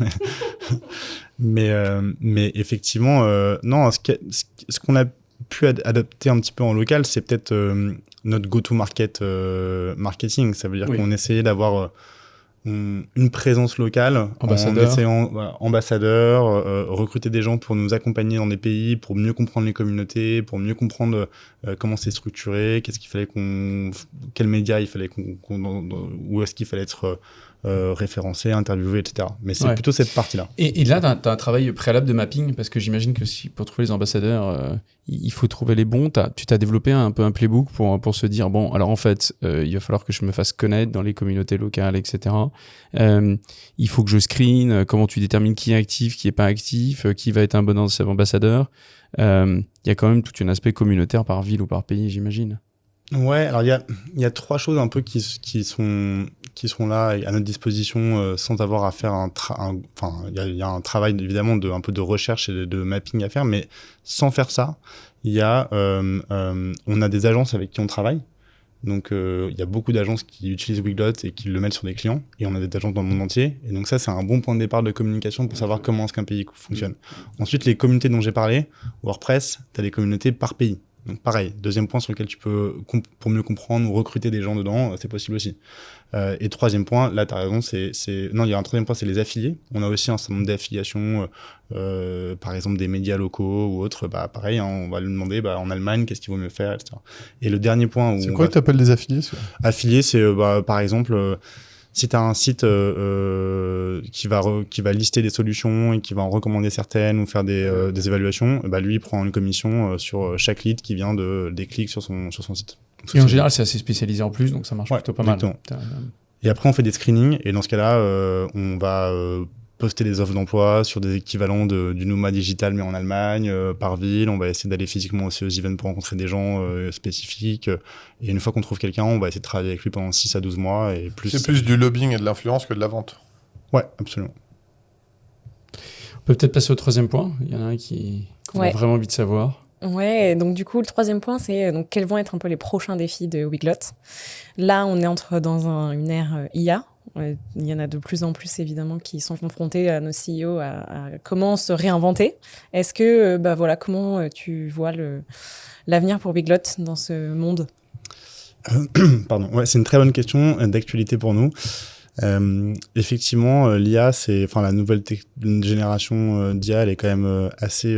S2: mais effectivement, non, ce qu'on a pu adapter un petit peu en local, c'est peut-être notre go-to-market marketing. Ça veut dire qu'on essayait d'avoir une présence locale, ambassadeur, recruter des gens pour nous accompagner dans des pays, pour mieux comprendre les communautés, pour mieux comprendre comment c'est structuré, qu'est-ce qu'il fallait quels médias il fallait où est-ce qu'il fallait être référencé, interviewé, etc. Mais c'est plutôt cette partie-là.
S3: Et là, tu as un travail préalable de mapping, parce que j'imagine que pour trouver les ambassadeurs, il faut trouver les bons. Tu t'as développé un peu un playbook pour se dire, bon, alors en fait, il va falloir que je me fasse connaître dans les communautés locales, etc. Il faut que je screen, comment tu détermines qui est actif, qui est pas actif, qui va être un bon ambassadeur. Il y a quand même tout un aspect communautaire par ville ou par pays, j'imagine.
S2: Ouais, alors il y a 3 choses un peu qui sont là à notre disposition sans avoir à faire il y a un travail évidemment un peu de recherche et de mapping à faire, mais sans faire ça, on a des agences avec qui on travaille. Donc il y a beaucoup d'agences qui utilisent Weglot et qui le mettent sur des clients, et on a des agences dans le monde entier, et donc ça c'est un bon point de départ de communication pour savoir comment est-ce qu'un pays fonctionne. Ensuite, les communautés dont j'ai parlé, WordPress, tu as des communautés par pays. Donc pareil, deuxième point sur lequel tu peux, pour mieux comprendre ou recruter des gens dedans, c'est possible aussi. Et troisième point, là tu as raison, non, il y a un troisième point, c'est les affiliés. On a aussi un certain nombre d'affiliations, par exemple des médias locaux ou autres, pareil, hein, on va lui demander en Allemagne, qu'est-ce qu'il vaut mieux faire, etc. Et le dernier point...
S1: C'est quoi que tu appelles des affiliés ?
S2: Affiliés, c'est par exemple... si tu as un site qui va lister des solutions et qui va en recommander certaines ou faire des évaluations, lui, il prend une commission sur chaque lead qui vient des clics sur son site. Donc,
S3: et en général, c'est assez spécialisé en plus, donc ça marche plutôt pas
S2: exactement.
S3: Mal.
S2: Et après, on fait des screenings, et dans ce cas-là, on va poster des offres d'emploi sur des équivalents du Nouma Digital, mais en Allemagne, par ville. On va essayer d'aller physiquement aussi aux events pour rencontrer des gens spécifiques. Et une fois qu'on trouve quelqu'un, on va essayer de travailler avec lui pendant 6 à 12 mois. Et plus.
S1: C'est plus du lobbying et de l'influence que de la vente.
S2: Ouais, absolument.
S3: On peut peut-être passer au troisième point. Il y en a un qui a vraiment envie de savoir.
S4: Ouais, donc du coup, le troisième point, c'est quels vont être un peu les prochains défis de Weglot. Là, on est dans une ère IA. Il y en a de plus en plus, évidemment, qui sont confrontés à nos CEO à comment se réinventer. Est-ce que, comment tu vois l'avenir pour Weglot dans ce monde ?
S2: Pardon, c'est une très bonne question d'actualité pour nous. Effectivement, l'IA, la nouvelle génération d'IA, elle est quand même assez,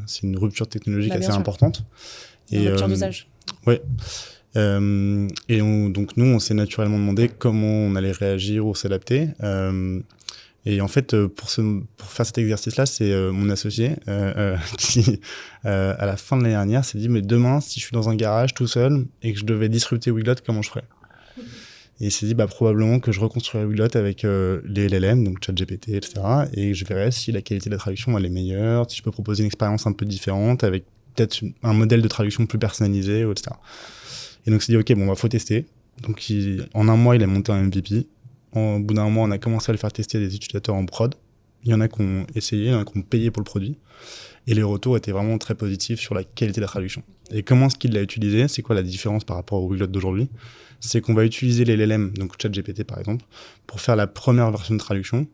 S2: c'est une rupture technologique assez importante.
S4: Une rupture d'usage.
S2: Ouais. Et donc nous, on s'est naturellement demandé comment on allait réagir ou s'adapter. Et en fait, pour faire cet exercice-là, c'est mon associé qui, à la fin de l'année dernière, s'est dit, mais demain, si je suis dans un garage tout seul et que je devais disrupter Weglot, comment je ferais ? Et il s'est dit, probablement que je reconstruirais Weglot avec les LLM, donc ChatGPT, etc. Et je verrais si la qualité de la traduction, elle est meilleure, si je peux proposer une expérience un peu différente, avec peut-être un modèle de traduction plus personnalisé, etc. Et donc, il s'est dit, OK, faut tester. Donc, en un mois, il a monté un MVP. Au bout d'un mois, on a commencé à le faire tester à des utilisateurs en prod. Il y en a qui ont essayé, il y en a qui ont payé pour le produit. Et les retours étaient vraiment très positifs sur la qualité de la traduction. Et comment est-ce qu'il l'a utilisé? C'est quoi la différence par rapport au Weglot d'aujourd'hui? C'est qu'on va utiliser les LLM, donc ChatGPT par exemple, pour faire la première version de traduction,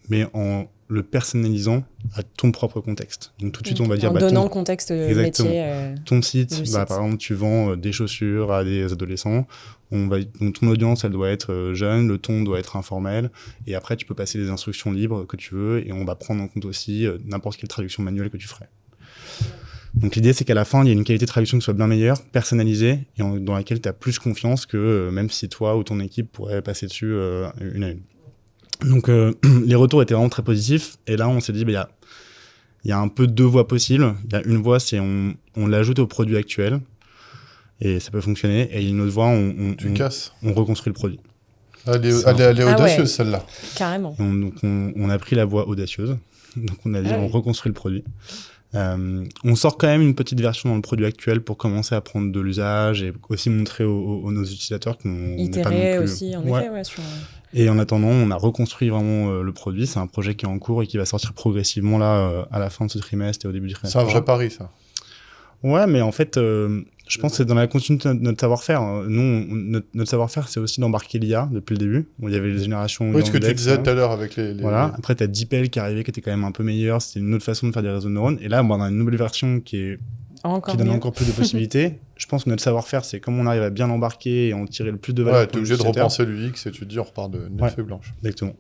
S2: mais en le personnalisant à ton propre contexte. Donc tout de suite, on va dire...
S4: En donnant le contexte métier.
S2: Ton site, par exemple, tu vends des chaussures à des adolescents. Donc ton audience, elle doit être jeune, le ton doit être informel. Et après, tu peux passer des instructions libres que tu veux. Et on va prendre en compte aussi n'importe quelle traduction manuelle que tu ferais. Donc l'idée, c'est qu'à la fin, il y a une qualité de traduction qui soit bien meilleure, personnalisée, et dans laquelle tu as plus confiance que même si toi ou ton équipe pourrait passer dessus une à une. Donc les retours étaient vraiment très positifs. Et là, on s'est dit, il y a un peu deux voies possibles. Il y a une voie, c'est on l'ajoute au produit actuel. Et ça peut fonctionner. Et une autre voie, on reconstruit le produit.
S1: Elle est audacieuse, celle-là.
S4: Carrément.
S2: Donc on a pris la voie audacieuse. Donc on a dit, on reconstruit le produit. On sort quand même une petite version dans le produit actuel pour commencer à prendre de l'usage et aussi montrer aux nos utilisateurs qu'on n'est pas non plus...
S4: aussi, en effet, sur...
S2: Et en attendant, on a reconstruit vraiment le produit. C'est un projet qui est en cours et qui va sortir progressivement là à la fin de ce trimestre et au début du trimestre.
S1: C'est un vrai pari, ça.
S2: Ouais, mais en fait, je pense que c'est dans la continuité de notre savoir-faire. Nous, notre savoir-faire, c'est aussi d'embarquer l'IA depuis le début. Bon, il y avait les générations...
S1: Oui, ce que tu disais tout à l'heure avec les...
S2: Voilà. Après, tu as DeepL qui arrivait, qui était quand même un peu meilleur. C'était une autre façon de faire des réseaux de neurones. Et là, on a une nouvelle version qui donne encore plus de possibilités. Je pense que notre savoir-faire, c'est comment on arrive à bien l'embarquer et en tirer le plus de valeur.
S1: Ouais, tu es obligé de repenser l'UX et tu te dis, on repart de feuille blanche.
S2: Exactement.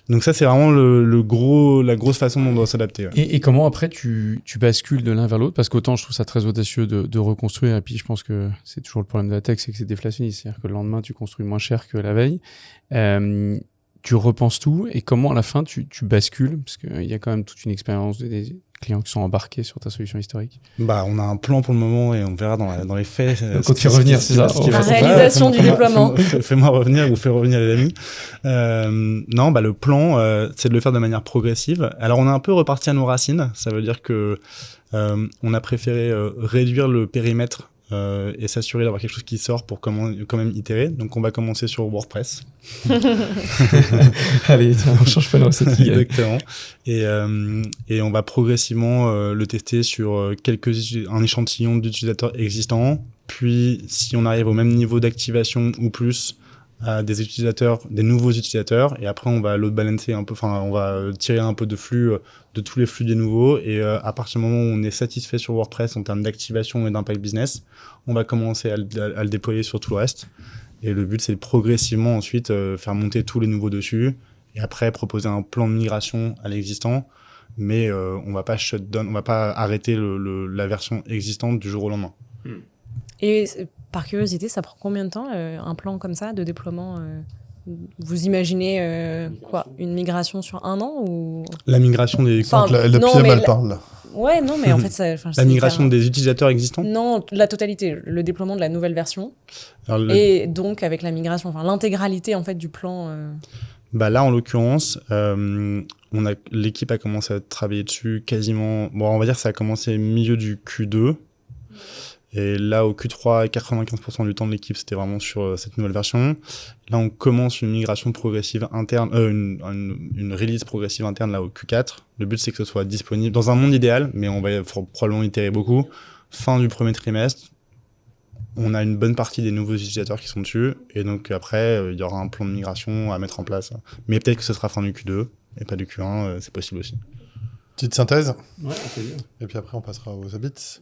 S2: Donc ça, c'est vraiment la grosse façon dont on doit s'adapter. Ouais.
S3: Et comment après tu bascules de l'un vers l'autre? Parce qu'autant je trouve ça très audacieux de reconstruire, et puis je pense que c'est toujours le problème de la tech, c'est que c'est déflationniste. C'est-à-dire que le lendemain, tu construis moins cher que la veille. Tu repenses tout, et comment à la fin tu bascules? Parce qu'il y a quand même toute une expérience des clients qui sont embarqués sur ta solution historique.
S2: On a un plan pour le moment et on verra dans les faits.
S3: Quand tu fais revenir, c'est ça.
S4: La réalisation du déploiement.
S2: Fais-moi revenir ou fais revenir les amis. Non, le plan, c'est de le faire de manière progressive. Alors, on est un peu reparti à nos racines. Ça veut dire que on a préféré réduire le périmètre et s'assurer d'avoir quelque chose qui sort pour quand même itérer. Donc, on va commencer sur WordPress.
S3: Allez, on change pas de recette.
S2: Exactement. Et on va progressivement le tester sur un échantillon d'utilisateurs existants. Puis, si on arrive au même niveau d'activation ou plus, à des nouveaux utilisateurs, et après on va load balancer un peu, on va tirer un peu de flux, de tous les flux des nouveaux, et à partir du moment où on est satisfait sur WordPress en termes d'activation et d'impact business, on va commencer à le déployer sur tout le reste. Et le but, c'est de progressivement ensuite faire monter tous les nouveaux dessus, et après proposer un plan de migration à l'existant, mais on va pas shutdown, on va pas arrêter la version existante du jour au lendemain.
S4: Et par curiosité, ça prend combien de temps, un plan comme ça de déploiement Vous imaginez une migration sur 1 an ou...
S2: La migration des...
S1: Le PM, elle parle, là.
S4: Ouais, non, mais en fait...
S2: La migration des utilisateurs existants?
S4: Non, la totalité, le déploiement de la nouvelle version. Et donc, avec la migration, l'intégralité, en fait, du plan...
S2: Là, en l'occurrence, l'équipe a commencé à travailler dessus quasiment... on va dire que ça a commencé milieu du Q2. Et là, au Q3, 95% du temps de l'équipe, c'était vraiment sur cette nouvelle version. Là, on commence une migration progressive interne, une release progressive interne là au Q4. Le but, c'est que ce soit disponible dans un monde idéal, mais on va probablement itérer beaucoup. Fin du premier trimestre, on a une bonne partie des nouveaux utilisateurs qui sont dessus. Et donc après, il y aura un plan de migration à mettre en place. Mais peut-être que ce sera fin du Q2 et pas du Q1, c'est possible aussi.
S1: Petite synthèse.
S3: Ouais, on peut dire.
S1: Et puis après, on passera aux habits.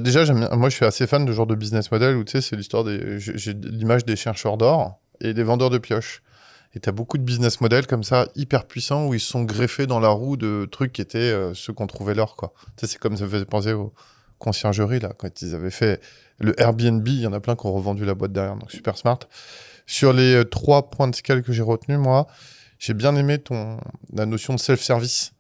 S1: Déjà, moi je suis assez fan de ce genre de business model où tu sais, c'est l'histoire j'ai l'image des chercheurs d'or et des vendeurs de pioches. Et tu as beaucoup de business models comme ça, hyper puissants, où ils se sont greffés dans la roue de trucs qui étaient ceux qu'on trouvait l'or, quoi. Tu sais, c'est comme ça me faisait penser aux conciergeries, là, quand ils avaient fait le Airbnb, il y en a plein qui ont revendu la boîte derrière, donc super smart. Sur les 3 points de scale que j'ai retenus, moi, j'ai bien aimé la notion de self-service,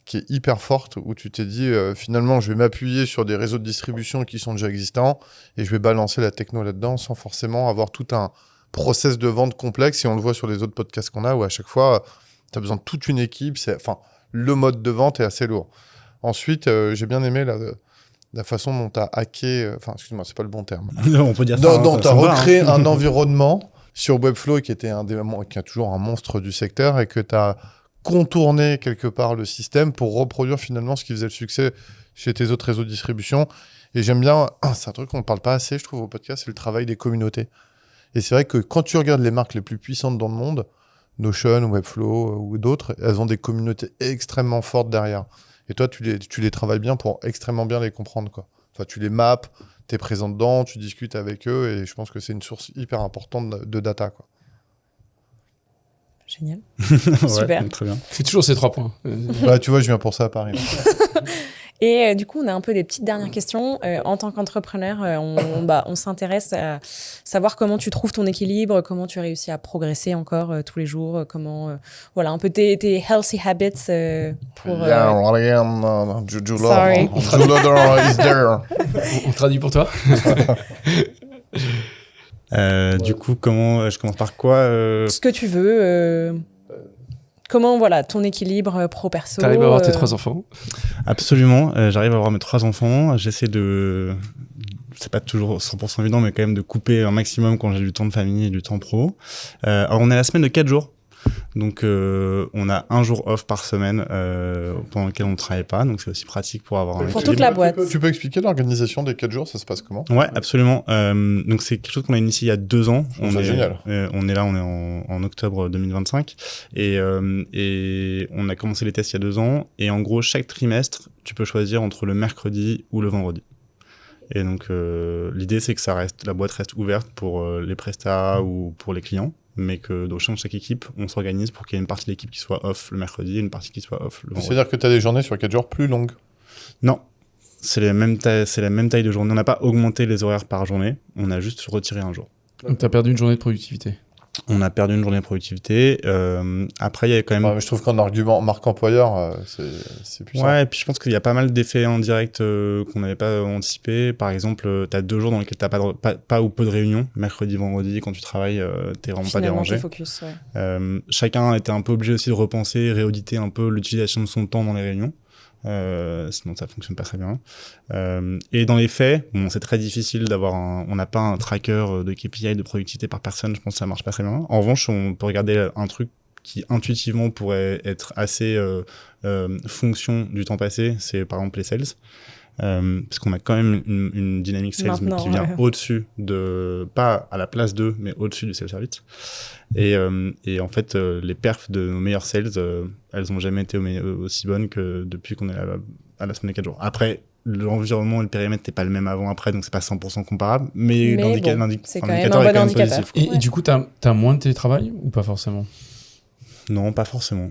S1: qui est hyper forte, où tu t'es dit, finalement, je vais m'appuyer sur des réseaux de distribution qui sont déjà existants, et je vais balancer la techno là-dedans, sans forcément avoir tout un process de vente complexe, et on le voit sur les autres podcasts qu'on a, où à chaque fois, tu as besoin de toute une équipe, le mode de vente est assez lourd. Ensuite, j'ai bien aimé la façon dont tu as hacké, excuse-moi, c'est pas le bon terme.
S2: On peut dire
S1: tu as recréé un environnement sur Webflow, qui était qui a toujours un monstre du secteur, et que tu as contourné quelque part le système pour reproduire finalement ce qui faisait le succès chez tes autres réseaux de distribution. Et j'aime bien, c'est un truc qu'on ne parle pas assez, je trouve, au podcast, c'est le travail des communautés. Et c'est vrai que quand tu regardes les marques les plus puissantes dans le monde, Notion, Webflow ou d'autres, elles ont des communautés extrêmement fortes derrière. Et toi, tu les travailles bien pour extrêmement bien les comprendre, quoi. Enfin, tu les maps, tu es présent dedans, tu discutes avec eux, et je pense que c'est une source hyper importante de data, quoi.
S4: Génial.
S2: Ouais,
S4: Super.
S2: très bien.
S3: C'est toujours ces 3 points.
S1: Bah, tu vois, je viens pour ça à Paris.
S4: Et du coup, on a un peu des petites dernières questions. En tant qu'entrepreneur, on s'intéresse à savoir comment tu trouves ton équilibre, comment tu réussis à progresser encore tous les jours, comment, voilà, un peu tes healthy habits pour... Sorry.
S1: Julo is there.
S3: On traduit pour toi.
S2: Du coup, comment je commence par quoi
S4: Ce que tu veux. Comment, voilà, ton équilibre pro-perso.
S3: T'arrives à avoir tes 3 enfants.
S2: Absolument, j'arrive à avoir mes 3 enfants. J'essaie c'est pas toujours 100% évident, mais quand même de couper un maximum quand j'ai du temps de famille et du temps pro. Alors on est à la semaine de 4 jours. Donc, on a un jour off par semaine pendant lequel on ne travaille pas. Donc, c'est aussi pratique pour avoir un
S4: Pour toute la boîte.
S1: Tu peux expliquer l'organisation des 4 jours, ça se passe comment?
S2: Ouais, absolument. Donc, c'est quelque chose qu'on a initié il y a 2 ans.
S1: C'est génial.
S2: On est en octobre 2025. Et on a commencé les tests il y a 2 ans. Et en gros, chaque trimestre, tu peux choisir entre le mercredi ou le vendredi. Et donc, l'idée, c'est que la boîte reste ouverte pour les prestats ou pour les clients. Mais que dans chaque équipe, on s'organise pour qu'il y ait une partie de l'équipe qui soit off le mercredi et une partie qui soit off le vendredi.
S1: C'est-à-dire que tu as des journées sur 4 jours plus longues?
S2: Non, c'est la même taille de journée. On n'a pas augmenté les horaires par journée, on a juste retiré un jour.
S3: Donc, t'as perdu une journée de productivité.
S2: On a perdu une journée de productivité. Après, il y a quand même...
S1: Ouais, mais je trouve qu'en argument marque employeur, c'est puissant.
S2: Ouais, et puis je pense qu'il y a pas mal d'effets en direct qu'on n'avait pas anticipé. Par exemple, tu as 2 jours dans lesquels tu n'as pas ou peu de réunions. Mercredi, vendredi, quand tu travailles, tu n'es vraiment pas dérangé.
S4: T'es focus, ouais.
S2: Chacun était un peu obligé aussi de repenser, réauditer un peu l'utilisation de son temps dans les réunions. Sinon ça fonctionne pas très bien. Et dans les faits, bon, c'est très difficile on n'a pas un tracker de KPI de productivité par personne, je pense que ça marche pas très bien. En revanche, on peut regarder un truc qui intuitivement pourrait être assez fonction du temps passé, c'est par exemple les sales. Parce qu'on a quand même une dynamique sales mais qui vient au-dessus pas à la place d'eux, mais au-dessus du sales service. Et en fait, les perfs de nos meilleurs sales, elles n'ont jamais été aussi bonnes que depuis qu'on est à la semaine des 4 jours. Après, l'environnement et le périmètre n'étaient pas le même avant-après, donc c'est pas 100% comparable, mais
S4: c'est quand même un bon indicateur.
S2: Positif.
S3: Et du coup, t'as moins de télétravail ou pas forcément?
S2: Non, pas forcément.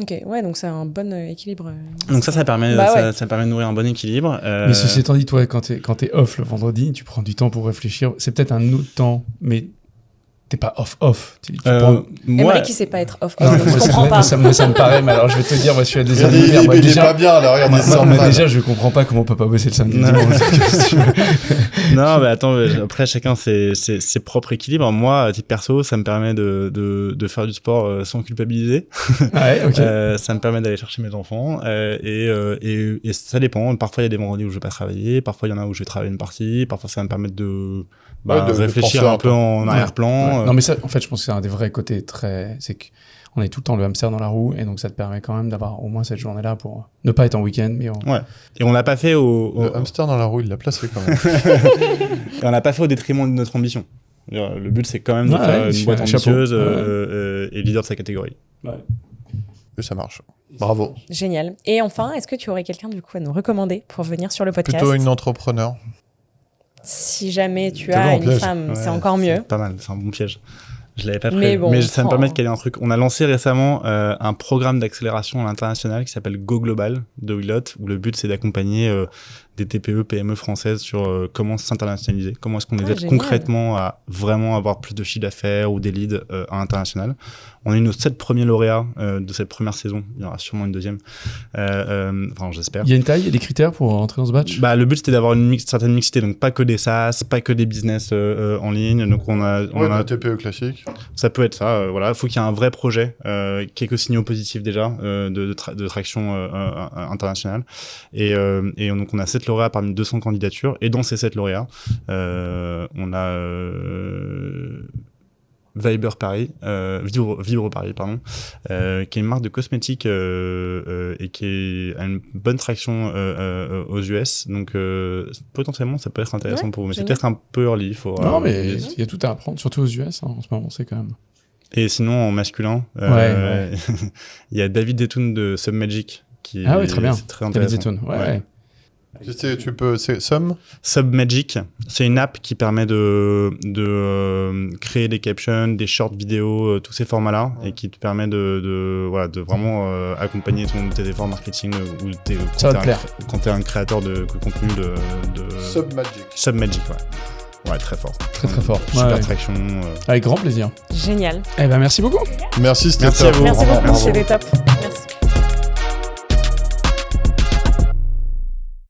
S4: Ok, ouais, donc c'est un bon équilibre.
S2: Donc ça permet, ça permet de nourrir un bon équilibre.
S3: Mais ceci étant dit, toi, quand t'es off le vendredi, tu prends du temps pour réfléchir. C'est peut-être un autre temps, mais t'es pas off.
S4: Moi, qui sait pas être off. Je comprends pas.
S3: Ça me paraît, mais alors je vais te dire, moi, je suis à des années.
S1: Il est pas bien, alors regarde,
S3: déjà, je comprends pas comment on peut pas bosser le samedi.
S2: Non, mais attends, après, chacun ses propres équilibres. Moi, à titre perso, ça me permet de faire du sport sans culpabiliser.
S3: Ouais, ok.
S2: Ça me permet d'aller chercher mes enfants. Et ça dépend. Parfois, il y a des vendredis où je vais pas travailler. Parfois, il y en a où je vais travailler une partie. Parfois, ça va me permettre de réfléchir un peu en arrière-plan.
S3: Ouais. Non, mais ça, en fait, je pense que c'est un des vrais côtés c'est qu'on est tout le temps le hamster dans la roue, et donc ça te permet quand même d'avoir au moins cette journée-là pour ne pas être en week-end, mais
S2: ouais. Et on l'a pas fait
S1: Le hamster dans la roue, il l'a placé quand même.
S2: Et on l'a pas fait au détriment de notre ambition. Le but, c'est quand même de faire une boîte ambitieuse et leader de sa catégorie.
S3: Ouais.
S1: Et ça marche. Bravo.
S4: Génial. Et enfin, est-ce que tu aurais quelqu'un du coup à nous recommander pour venir sur le podcast?
S1: Plutôt une entrepreneur.
S4: Si jamais tu as une femme, c'est encore mieux.
S2: C'est pas mal, c'est un bon piège. Je l'avais pas prévu, mais ça me permet de caler un truc. On a lancé récemment un programme d'accélération à l'international qui s'appelle Go Global de Wiglot, où le but c'est d'accompagner des TPE, PME françaises sur comment s'internationaliser, comment est-ce qu'on les aide concrètement à vraiment avoir plus de chiffre d'affaires ou des leads à l'international. On a eu nos 7 premiers lauréats de cette première saison. Il y aura sûrement une deuxième. Enfin, j'espère.
S3: Il y a une taille, il y a des critères pour rentrer dans ce batch?
S2: Le but, c'était d'avoir une certaine mixité. Donc, pas que des SaaS, pas que des business en ligne. Donc, on a
S1: un TPE classique.
S2: Ça peut être ça. Voilà. Il faut qu'il y ait un vrai projet, quelques signaux positifs déjà de traction internationale. Et donc, on a 7 lauréats parmi 200 candidatures. Et dans ces 7 lauréats, on a Vibro Paris, pardon, qui est une marque de cosmétiques et qui a une bonne traction aux US. Donc potentiellement, ça peut être intéressant pour vous. Mais c'est peut-être un peu early.
S3: Non, mais il y a tout à apprendre, surtout aux US en ce moment, c'est quand même.
S2: Et sinon, en masculin,
S3: ouais.
S2: il y a David Zetoun de Submagic.
S3: Ah oui, très bien.
S2: C'est très intéressant.
S3: David Zetoun, ouais.
S1: C'est
S2: Submagic, c'est une app qui permet de créer des captions, des shorts vidéos, tous ces formats-là, et qui te permet de vraiment accompagner tes efforts marketing ou quand tu es un créateur de contenu de Submagic, ouais. Ouais, très fort.
S3: Très fort.
S2: Super traction.
S3: Avec grand plaisir.
S4: Génial.
S3: Eh ben merci beaucoup.
S1: Merci, c'était
S2: Merci à vous.
S4: Merci beaucoup,
S2: Bravo.
S4: c'était top.